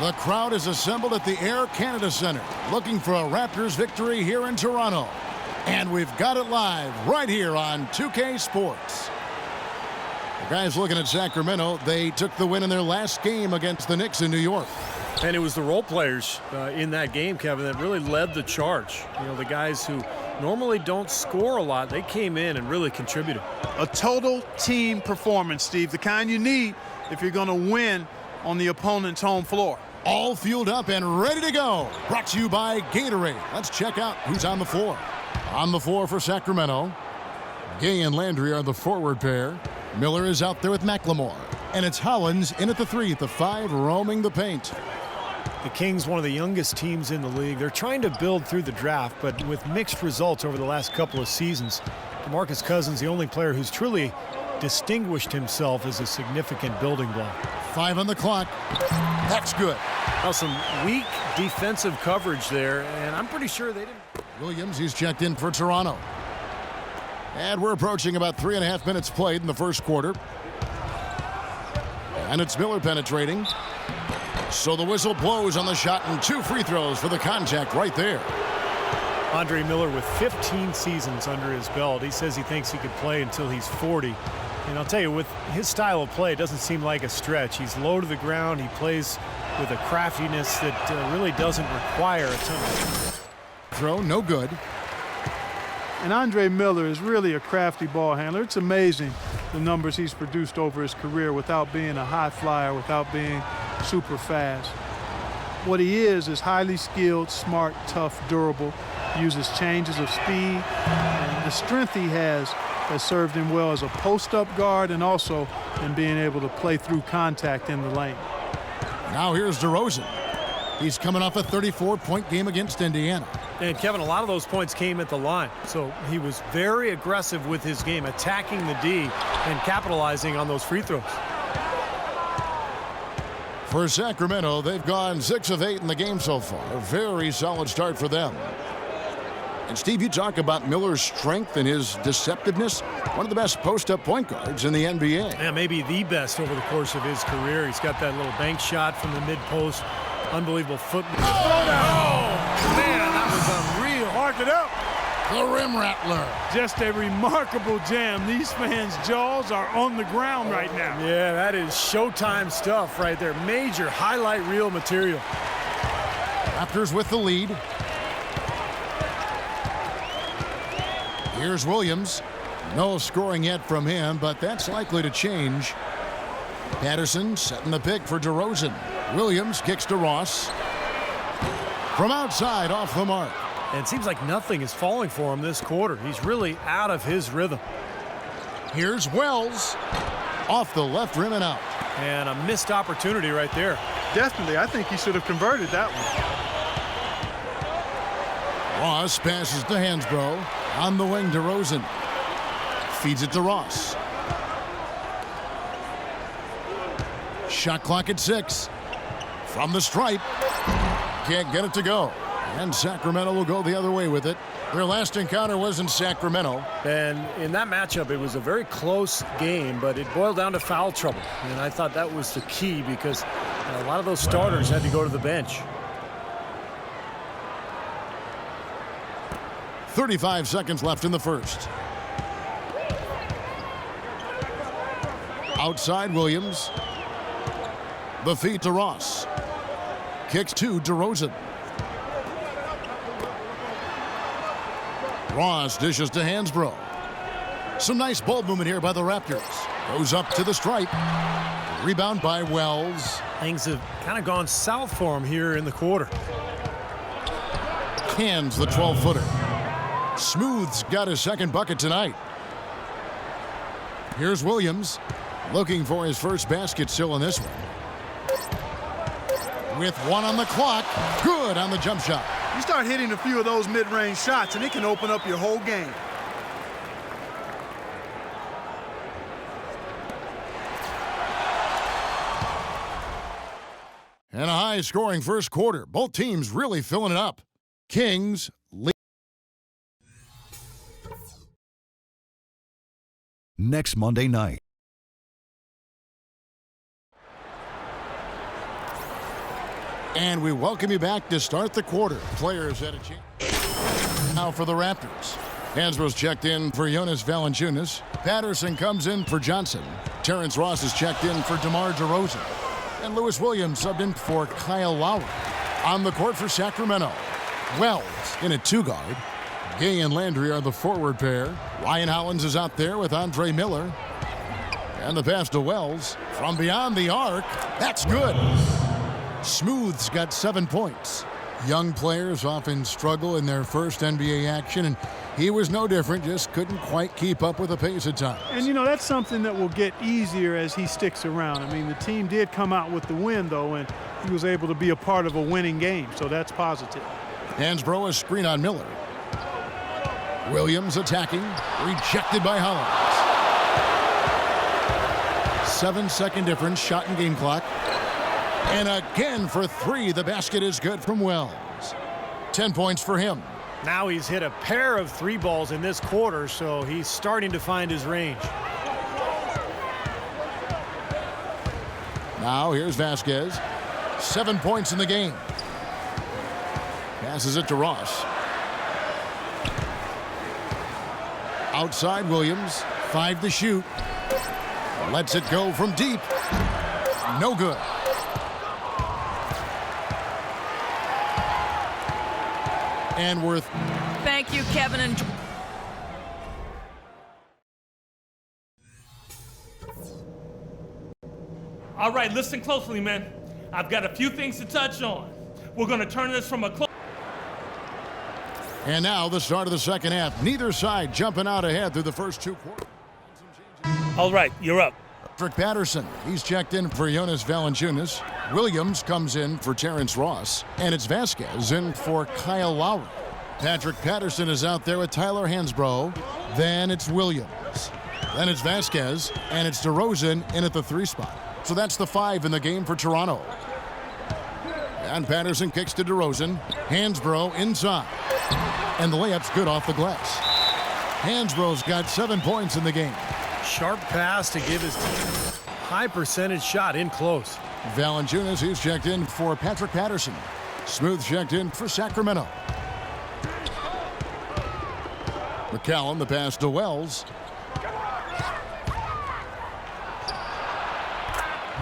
The crowd is assembled at the Air Canada Centre, looking for a Raptors victory here in Toronto. And we've got it live right here on 2K Sports. The guys looking at Sacramento, they took the win in their last game against the Knicks in New York. And it was the role players in that game, Kevin, that really led the charge. You know, the guys who normally don't score a lot, they came in and really contributed. A total team performance, Steve, the kind you need if you're going to win on the opponent's home floor. All fueled up and ready to go. Brought to you by Gatorade. Let's check out who's on the floor. On the floor for Sacramento, Gay and Landry are the forward pair. Miller is out there with McLemore. And it's Hollins in at the 3 at the 5, roaming the paint. The Kings, one of the youngest teams in the league. They're trying to build through the draft, but with mixed results over the last couple of seasons. DeMarcus Cousins, the only player who's truly distinguished himself as a significant building block. 5 on the clock. That's good. Now some weak defensive coverage there, and I'm pretty sure they didn't. Williams, he's checked in for Toronto. And we're approaching about 3.5 minutes played in the first quarter. And it's Miller penetrating. So the whistle blows on the shot and 2 free throws for the contact right there. Andre Miller with 15 seasons under his belt. He says he thinks he could play until he's 40. And I'll tell you, with his style of play, it doesn't seem like a stretch. He's low to the ground. He plays with a craftiness that really doesn't require a ton of throw, no good. And Andre Miller is really a crafty ball handler. It's amazing the numbers he's produced over his career without being a high flyer, without being super fast. What he is highly skilled, smart, tough, durable, uses changes of speed, and the strength he has served him well as a post-up guard and also in being able to play through contact in the lane. Now here's DeRozan. He's coming off a 34-point game against Indiana. And Kevin, a lot of those points came at the line. So he was very aggressive with his game, attacking the D and capitalizing on those free throws. For Sacramento, they've gone 6 of 8 in the game so far. A very solid start for them. And Steve, you talk about Miller's strength and his deceptiveness. One of the best post-up point guards in the NBA. Yeah, maybe the best over the course of his career. He's got that little bank shot from the mid-post. Unbelievable footwork. Oh, man, that was unreal. Mark it up. The rim rattler. Just a remarkable jam. These fans' jaws are on the ground right now. Yeah, that is Showtime stuff right there. Major highlight reel material. Raptors with the lead. Here's Williams. No scoring yet from him, but that's likely to change. Patterson setting the pick for DeRozan. Williams kicks to Ross. From outside, off the mark. And it seems like nothing is falling for him this quarter. He's really out of his rhythm. Here's Wells. Off the left rim and out. And a missed opportunity right there. Definitely. I think he should have converted that one. Ross passes to Hansbrough. On the wing, DeRozan. Feeds it to Ross. Shot clock at 6. From the stripe. Can't get it to go. And Sacramento will go the other way with it. Their last encounter was in Sacramento. And in that matchup, it was a very close game, but it boiled down to foul trouble. And I thought that was the key because a lot of those starters had to go to the bench. 35 seconds left in the first. Outside Williams. The feed to Ross. Kicks to DeRozan. Ross dishes to Hansbrough. Some nice ball movement here by the Raptors. Goes up to the stripe. Rebound by Wells. Things have kind of gone south for him here in the quarter. Cans the 12-footer. Smooth's got his second bucket tonight. Here's Williams. Looking for his first basket still in this one. With 1 on the clock. Good on the jump shot. You start hitting a few of those mid-range shots, and it can open up your whole game. And a high-scoring first quarter. Both teams really filling it up. Kings lead. Next Monday night. And we welcome you back to start the quarter. Players at a chance. Now for the Raptors. Hansbrough's checked in for Jonas Valanciunas. Patterson comes in for Johnson. Terrence Ross is checked in for DeMar DeRozan. And Lewis Williams subbed in for Kyle Lowry. On the court for Sacramento, Wells in a two-guard. Gay and Landry are the forward pair. Ryan Hollins is out there with Andre Miller. And the pass to Wells from beyond the arc. That's good. Smooth's got 7 points. Young players often struggle in their first NBA action, and he was no different, just couldn't quite keep up with the pace at times. And, you know, that's something that will get easier as he sticks around. I mean, the team did come out with the win, though, and he was able to be a part of a winning game, so that's positive. Hansbrough a screen on Miller. Williams attacking, rejected by Hollins. 7-second difference, shot and game clock. And again for three, the basket is good from Wells. 10 points for him. Now he's hit a pair of three balls in this quarter, so he's starting to find his range. Now here's Vasquez. 7 points in the game. Passes it to Ross. Outside Williams, 5 to shoot. Lets it go from deep. No good. And worth. Thank you, Kevin and. All right, listen closely, man. I've got a few things to touch on. We're going to turn this from a close. And now the start of the second half. Neither side jumping out ahead through the first 2 quarters. All right, you're up. Patrick Patterson, he's checked in for Jonas Valanciunas. Williams comes in for Terrence Ross. And it's Vasquez in for Kyle Lowry. Patrick Patterson is out there with Tyler Hansbrough. Then it's Williams. Then it's Vasquez. And it's DeRozan in at the 3 spot. So that's the 5 in the game for Toronto. And Patterson kicks to DeRozan. Hansbrough inside. And the layup's good off the glass. Hansbrough's got 7 points in the game. Sharp pass to give his team a high percentage shot in close. Valanciunas, he's checked in for Patrick Patterson. Smooth checked in for Sacramento. McCallum, the pass to Wells.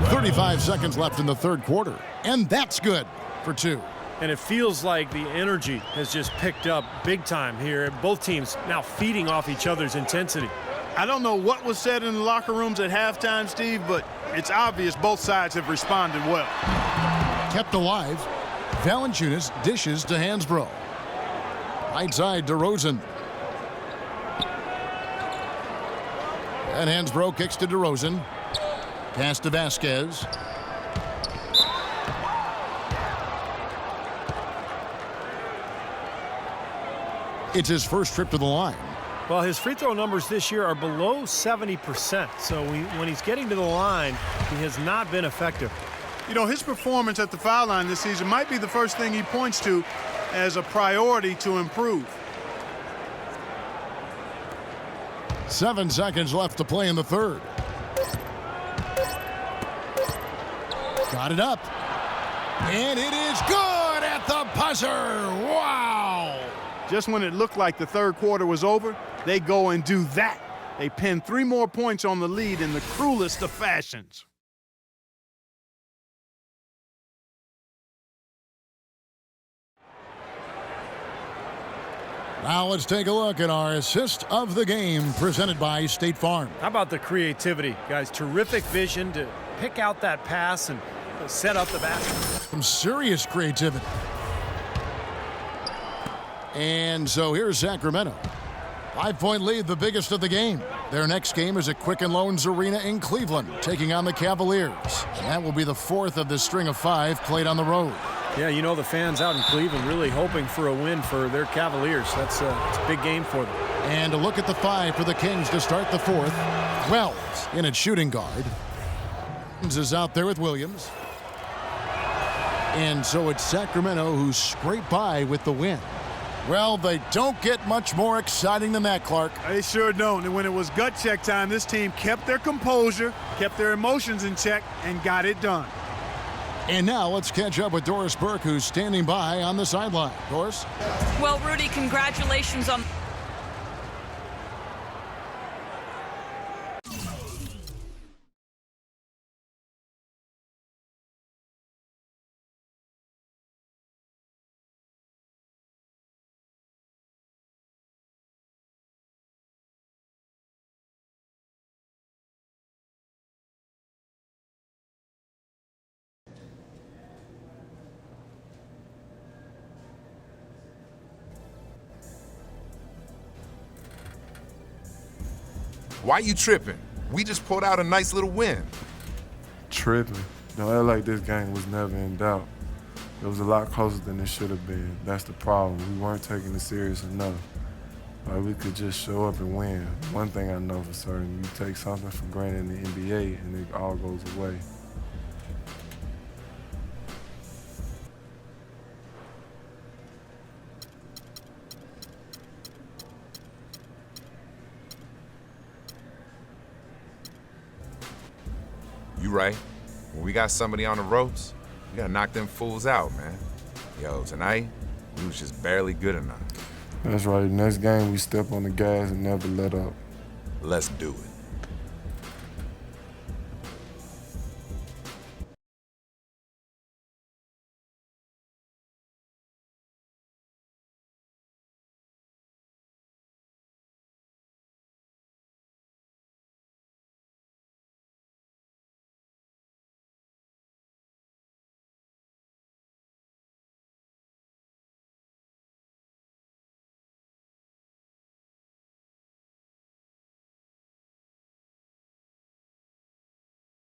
35 seconds left in the third quarter. And that's good for 2. And it feels like the energy has just picked up big time here. Both teams now feeding off each other's intensity. I don't know what was said in the locker rooms at halftime, Steve, but it's obvious both sides have responded well. Kept alive. Valanciunas dishes to Hansbrough. Right side, DeRozan. And Hansbrough kicks to DeRozan. Pass to Vasquez. It's his first trip to the line. Well, his free throw numbers this year are below 70%. So when he's getting to the line, he has not been effective. You know, his performance at the foul line this season might be the first thing he points to as a priority to improve. 7 seconds left to play in the third. Got it up. And it is good at the buzzer. Wow. Just when it looked like the third quarter was over, they go and do that. They pin 3 more points on the lead in the cruelest of fashions. Now let's take a look at our assist of the game presented by State Farm. How about the creativity, guys? Terrific vision to pick out that pass and set up the basket. Some serious creativity. And so here's Sacramento. 5-point lead, the biggest of the game. Their next game is at Quicken Loans Arena in Cleveland, taking on the Cavaliers. And that will be the 4th of the string of 5 played on the road. Yeah, you know, the fans out in Cleveland really hoping for a win for their Cavaliers. It's a big game for them. And a look at the 5 for the Kings to start the 4th. Wells in at shooting guard. Is out there with Williams. And so it's Sacramento who scraped by with the win. Well, they don't get much more exciting than that, Clark. They sure don't. And when it was gut check time, this team kept their composure, kept their emotions in check, and got it done. And now let's catch up with Doris Burke, who's standing by on the sideline. Doris? Well, Rudy, congratulations on... Why you tripping? We just pulled out a nice little win. Tripping. Don't act like this game was never in doubt. It was a lot closer than it should have been. That's the problem. We weren't taking it serious enough. Like, we could just show up and win. One thing I know for certain, you take something for granted in the NBA and it all goes away. You right. When we got somebody on the ropes, we gotta knock them fools out, man. Yo, tonight, we was just barely good enough. That's right. Next game, we step on the gas and never let up. Let's do it.